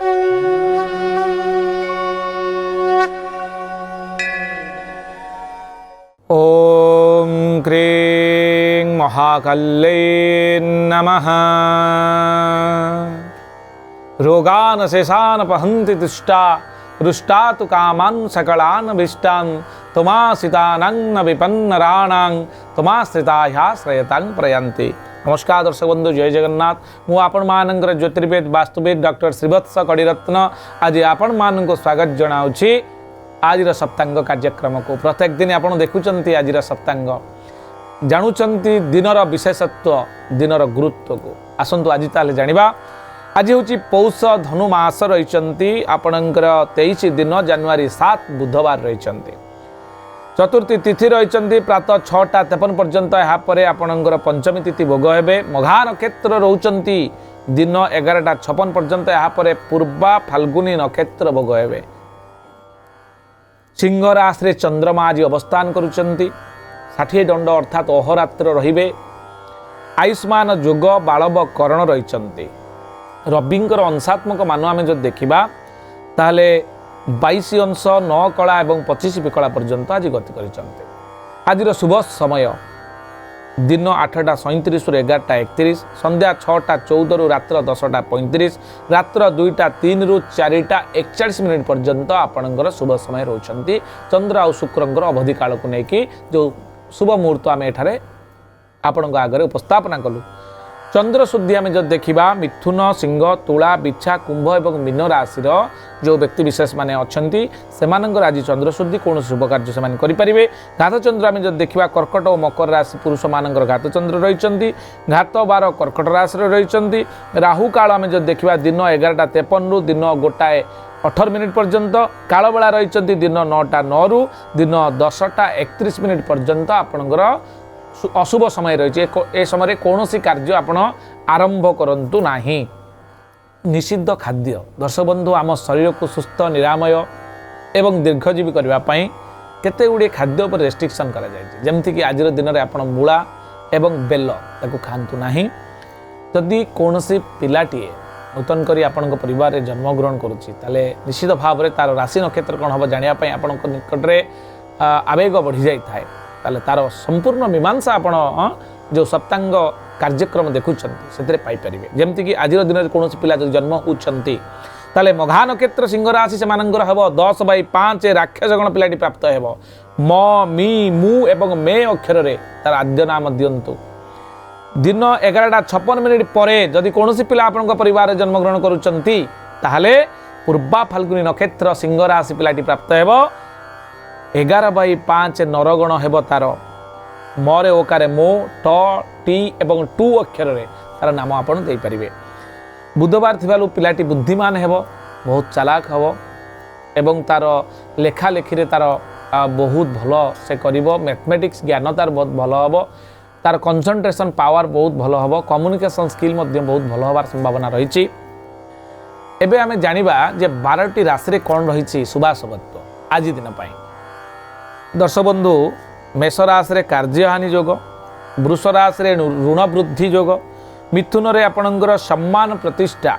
ओम क्रीं महाकाल्यै नमः। रोगान शेषान पहन्ति दुष्टा रुष्टा तु कामान् सकलान् अभीष्टान् तुमाश्रितानां न विपन्नराणां तुमाश्रितायाश्रयतां प्रयन्ति। नमस्कार दर्शक बंधु, जय जगन्नाथ। मु आपण मानकर ज्योतिर्वेद वास्तुवेद डॉक्टर श्रीवत्स कड़ीरत्न आज आपण मानक स्वागत जनाऊँगी आज सप्तांग कार्यक्रम को। प्रत्येक दिन आप देखुं आज सप्तांग जानुंट दिनर विशेषत्व दिनर गुरुत्व को। आसतु आज ताले जानिबा। आज हूँ पौष धनु मास रही आपणकर 23 दिन जानुआरी 7 बुधवार रही। चतुर्थी तिथि रही प्रातः 6:53 पर्यंत। यापर आपणकर पंचमी तिथि भोग हे। मघा नक्षत्र रोचंती दिन 11:56 पर्यंत। यापर पूर्वा फाल्गुनी नक्षत्र भोग हे। सिंह राशि चंद्रमा आज अवस्थान करुचंती। 60 दंड अर्थात अहोरात्र रहिबे। आयुष्मान जोग बालव करण रही। रविंकर अंशात्मक मान आम जो देखा ताहले 22 अंश 9 कला और 25 विकला पर्यंत आज गति करिसंते। आज शुभ समय दिन 8:37 रु 11:31, संध्या 6:14 रु रात्र 10:35, रात्र 2:03 रु 4:41 पर्यंत आपणकर शुभ समय रोचंती। चंद्र और शुक्रंकर अवधि काल को लेकिन जो शुभ मुहूर्त आम एठारे आपण आगे उपस्थापना कलु। चंद्र शुद्धि आम जब देखा मिथुन, सिंह, तुला, बिछा, कुंभ और मीन राशि जो व्यक्ति विशेष माने अच्छी से आज चंद्र शुद्धि कौन शुभ कार्य से करें। घात चंद्र आम जब देखा कर्कट और मकर राशि पुरुष मान घात चंद्र रही। घात 12 कर्कट राशि रही। राहु काल आम जब देखा दिन 11:53 रु दिन 1:18 पर्यंत। काल बेला रही दिन 9:09 रु दिन 10:31 पर्यंत। आपणकर अशुभ समय रही। ए समय कौन सी कार्य आपण आरंभ करंतु नाही। निषिद्ध खाद्य दर्शक बंधु आम शरीर को सुस्थ निरामय एवं दीर्घजीवी करने केते गुड़े खाद्य पर रेस्ट्रिक्शन करा जायछि। जेमति कि आज दिन में आपण मूला एवं बेल ताकू खातु नाही। जदि कौन सी पिलाटीए नूतन करी आपण परिवार जन्म ग्रहण करुच्ची ताले निश्चित भाव में तार राशि नक्षत्र कौन हम जानापी आपण निकट में आवेग बढ़ी जाए ताले तार संपूर्ण मीमांसा आपण जो सप्तांग कार्यक्रम देखुं से पाइपर। जमती कि आज दिन में कौन पिला जन्म होती ताले मघा नक्षत्र सिंह राशि से हम 10/5 राक्षसगण पिलाटी प्राप्त हो। म मी मु एवं मे अक्षर में तार आद्य नाम दिंतु। दिन 11:56 पर जदि कौन पिला आपण परिवार जन्म ग्रहण करुँच ताहले पूर्वा फाल्गुनी नक्षत्र सिंह राशि पिलाटी प्राप्त हो। 11/5 नरगण हेब तार मरे ओकारे मो ट टी एवं टू अक्षर में तार नाम आपन दे पारिबे। बुधवार थिबालु पिलाटी बुद्धिमान हेब, बहुत चालाक हेब एवं तार लेखा लेखी रे तार बहुत भल से करिवो। मैथमेटिक्स ज्ञान तार बहुत भल हेब। तार कंसंट्रेशन पावर बहुत भल हेब। कम्युनिकेशन स्किल मध्य बहुत भल होबार संभावना रही। एबे आमे जानिबा जे 12टी राशि रे कोन रही शुभाशुभत्व आज दिन पाई। दर्शक बंधु मेष राशि रे कार्यहानि योग, वृष राशि रे ऋण वृद्धि योग, मिथुन रे आपणकर सम्मान प्रतिष्ठा,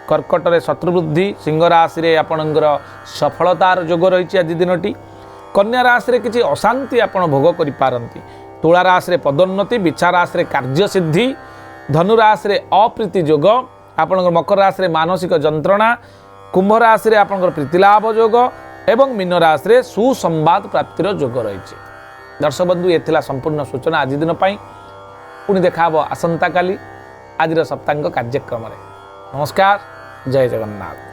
कर्कट रे शत्रु वृद्धि, सिंह राशि रे आपणकर सफलतार योग रही आज दिनटी। कन्या राशि रे किछि अशांति आपण भोग करि पारंती। तुला राशि रे पदोन्नति, बिछा राशि रे कार्य सिद्धि, धनु राशि रे अप्रीति योग, आपणकर मकर राशि रे मानसिक जंत्रणा, कुंभ राशि रे आपणकर प्रीतिलाभ योग एवं मीन राशि रे सुसंवाद प्राप्तिर योग रही। दर्शक बंधु ये संपूर्ण सूचना आज दिन पाई। पुणी देखा आसंता काली आज सप्तांग कार्यक्रम। नमस्कार, जय जगन्नाथ।